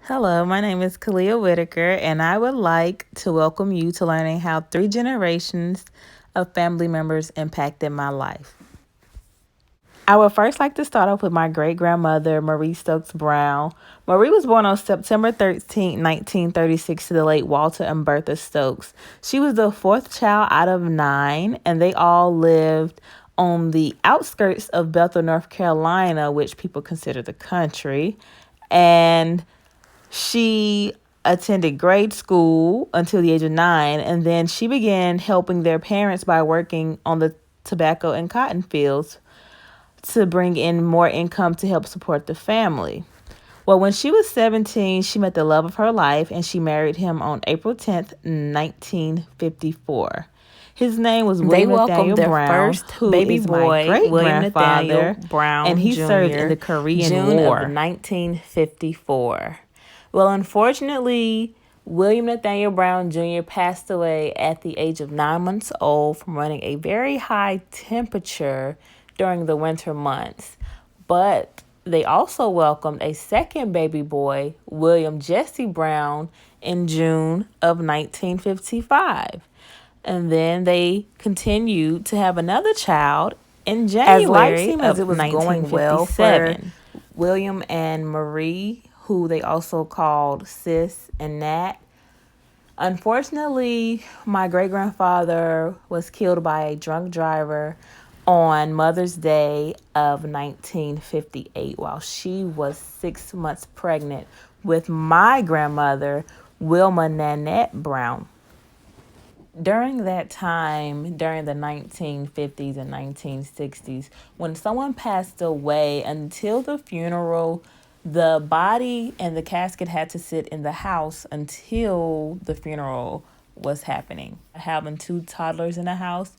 Hello, my name is Kalia Whitaker, and I would like to welcome you to learning how 3 generations of family members impacted my life. I would first like to start off with my great grandmother, Marie Stokes Brown. Marie was born on September 13, 1936, to the late Walter and Bertha Stokes. She was the fourth child out of 9, and they all lived on the outskirts of Bethel, North Carolina, which people consider the country. And she attended grade school until the age of 9, and then she began helping their parents by working on the tobacco and cotton fields to bring in more income to help support the family. Well, when she was 17, she met the love of her life and she married him on April 10th, 1954. His name was They William welcomed Nathaniel their Brown, first who baby is my boy, great William Nathaniel grandfather, Brown and he served in Jr., the Korean June War. of 1954. Well, unfortunately, William Nathaniel Brown Jr. passed away at the age of 9 months old from running a very high temperature during the winter months. But they also welcomed a second baby boy, William Jesse Brown, in June of 1955. And then they continued to have another child in January As life seemed as of it was going well for 1957. William and Marie, who they also called Sis and Nat. Unfortunately, my great grandfather was killed by a drunk driver on Mother's Day of 1958 while she was 6 months pregnant with my grandmother, Wilma Nanette Brown. During that time, during the 1950s and 1960s, when someone passed away, until the funeral, the body and the casket had to sit in the house until the funeral was happening. Having 2 toddlers in the house,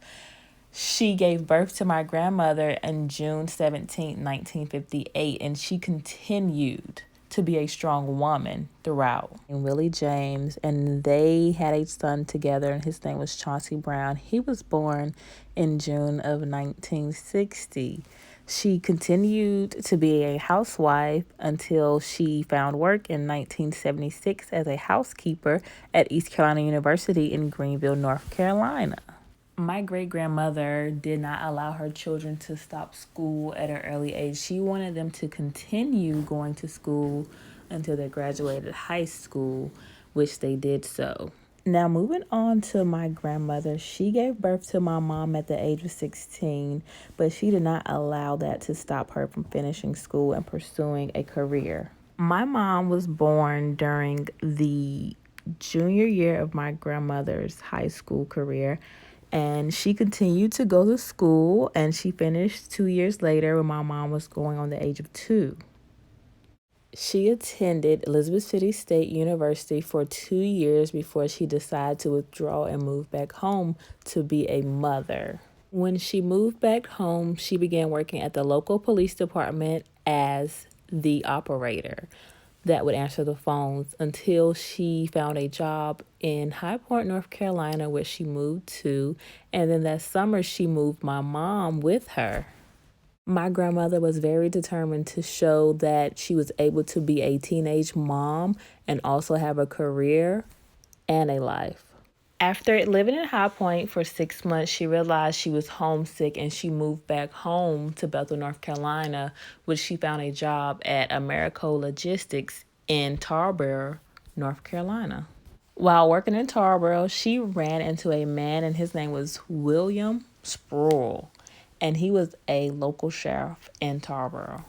she gave birth to my grandmother on June 17, 1958, and she continued to be a strong woman throughout. And Willie James, and they had a son together, and his name was Chauncey Brown. He was born in June of 1960. She continued to be a housewife until she found work in 1976 as a housekeeper at East Carolina University in Greenville, North Carolina. My great grandmother did not allow her children to stop school at an early age. She wanted them to continue going to school until they graduated high school, which they did so. Now, moving on to my grandmother, she gave birth to my mom at the age of 16, but she did not allow that to stop her from finishing school and pursuing a career. My mom was born during the junior year of my grandmother's high school career, and she continued to go to school, and she finished 2 years later when my mom was going on the age of 2. She attended Elizabeth City State University for 2 years before she decided to withdraw and move back home to be a mother. When she moved back home, she began working at the local police department as the operator that would answer the phones until she found a job in High Point, North Carolina, where she moved to. And then that summer, she moved my mom with her. My grandmother was very determined to show that she was able to be a teenage mom and also have a career and a life. After living in High Point for 6 months, she realized she was homesick and she moved back home to Bethel, North Carolina, which she found a job at Americo Logistics in Tarboro, North Carolina. While working in Tarboro, she ran into a man, and his name was William Sproul, and he was a local sheriff in Tarboro.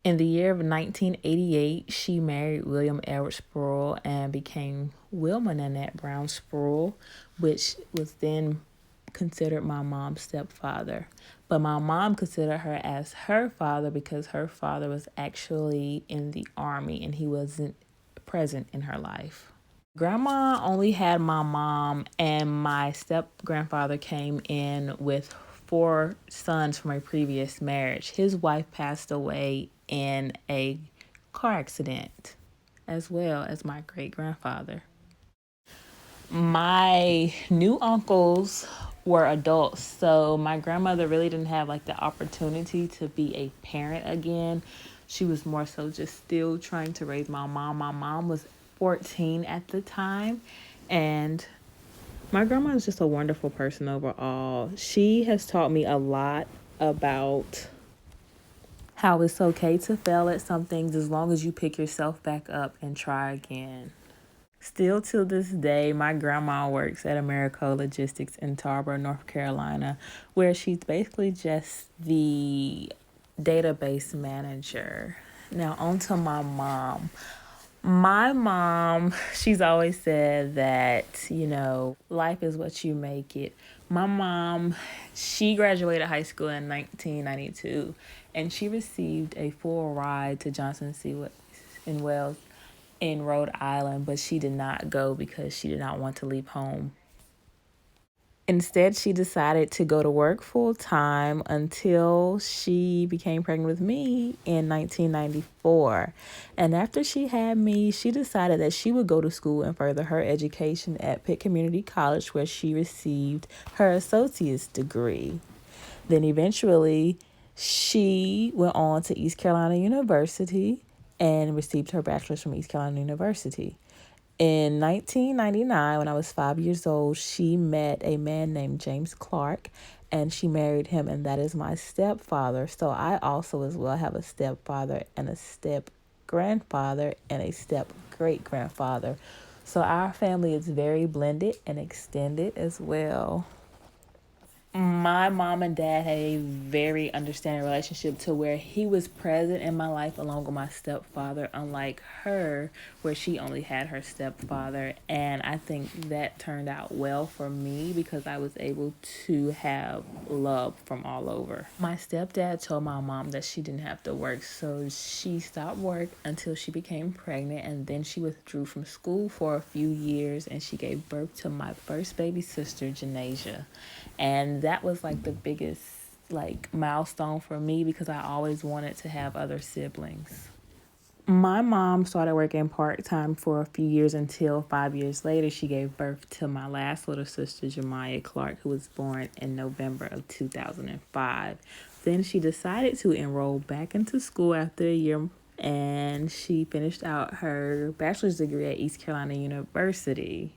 In the year of 1988, she married William Edward Sproul and became Wilma Nanette Brown Sproul, which was then considered my mom's stepfather. But my mom considered her as her father because her father was actually in the Army and he wasn't present in her life. Grandma only had my mom, and my step grandfather came in with 4 sons from a previous marriage. His wife passed away in a car accident, as well as my great grandfather. My new uncles were adults, so my grandmother really didn't have like the opportunity to be a parent again. She was more so just still trying to raise my mom. My mom was 14 at the time, and my grandma is just a wonderful person overall. She has taught me a lot about how it's okay to fail at some things as long as you pick yourself back up and try again. Still to this day, my grandma works at Americo Logistics in Tarboro, North Carolina, where she's basically just the database manager. Now, on to my mom. My mom, she's always said that, life is what you make it. My mom, she graduated high school in 1992, and she received a full ride to Johnson C. in Wells in Rhode Island, but she did not go because she did not want to leave home. Instead, she decided to go to work full time until she became pregnant with me in 1994. And after she had me, she decided that she would go to school and further her education at Pitt Community College, where she received her associate's degree. Then eventually, she went on to East Carolina University and received her bachelor's from East Carolina University. In 1999, when I was 5 years old, she met a man named James Clark, and she married him, and that is my stepfather. So I also as well have a stepfather and a step grandfather and a step great grandfather. So our family is very blended and extended as well. My mom and dad had a very understanding relationship to where he was present in my life along with my stepfather, unlike her, where she only had her stepfather. And I think that turned out well for me because I was able to have love from all over. My stepdad told my mom that she didn't have to work, so she stopped work until she became pregnant, and then she withdrew from school for a few years, and she gave birth to my first baby sister, Janasia. And that was like the biggest milestone for me because I always wanted to have other siblings. My mom started working part-time for a few years until 5 years later she gave birth to my last little sister, Jemiah Clark, who was born in November of 2005. Then she decided to enroll back into school after a year, and she finished out her bachelor's degree at East Carolina University.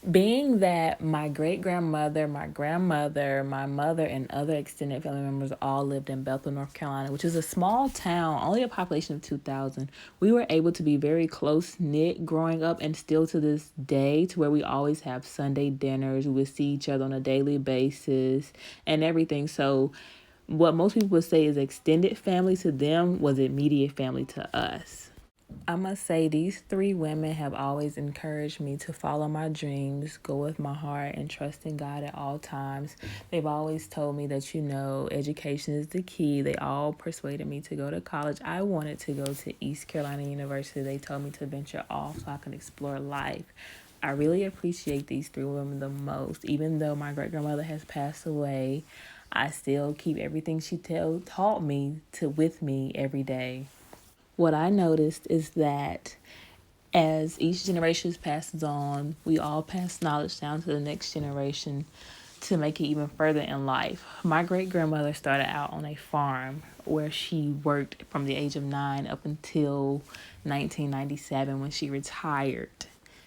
Being that my great grandmother, my grandmother, my mother, and other extended family members all lived in Bethel, North Carolina, which is a small town, only a population of 2,000, we were able to be very close knit growing up, and still to this day, to where we always have Sunday dinners. We would see each other on a daily basis and everything. So, what most people would say is extended family to them was immediate family to us. I must say, these three women have always encouraged me to follow my dreams, go with my heart, and trust in God at all times. They've always told me that, education is the key. They all persuaded me to go to college. I wanted to go to East Carolina University. They told me to venture off so I can explore life. I really appreciate these three women the most. Even though my great-grandmother has passed away, I still keep everything she taught me with me every day. What I noticed is that as each generation passes on, we all pass knowledge down to the next generation to make it even further in life. My great grandmother started out on a farm where she worked from the age of 9 up until 1997 when she retired.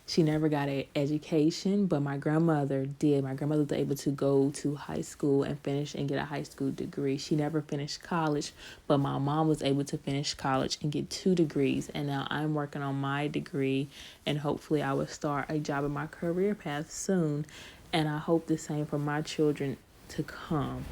She never got an education, but my grandmother did. My grandmother was able to go to high school and finish and get a high school degree. She never finished college, but my mom was able to finish college and get 2 degrees. And now I'm working on my degree, and hopefully I will start a job in my career path soon. And I hope the same for my children to come.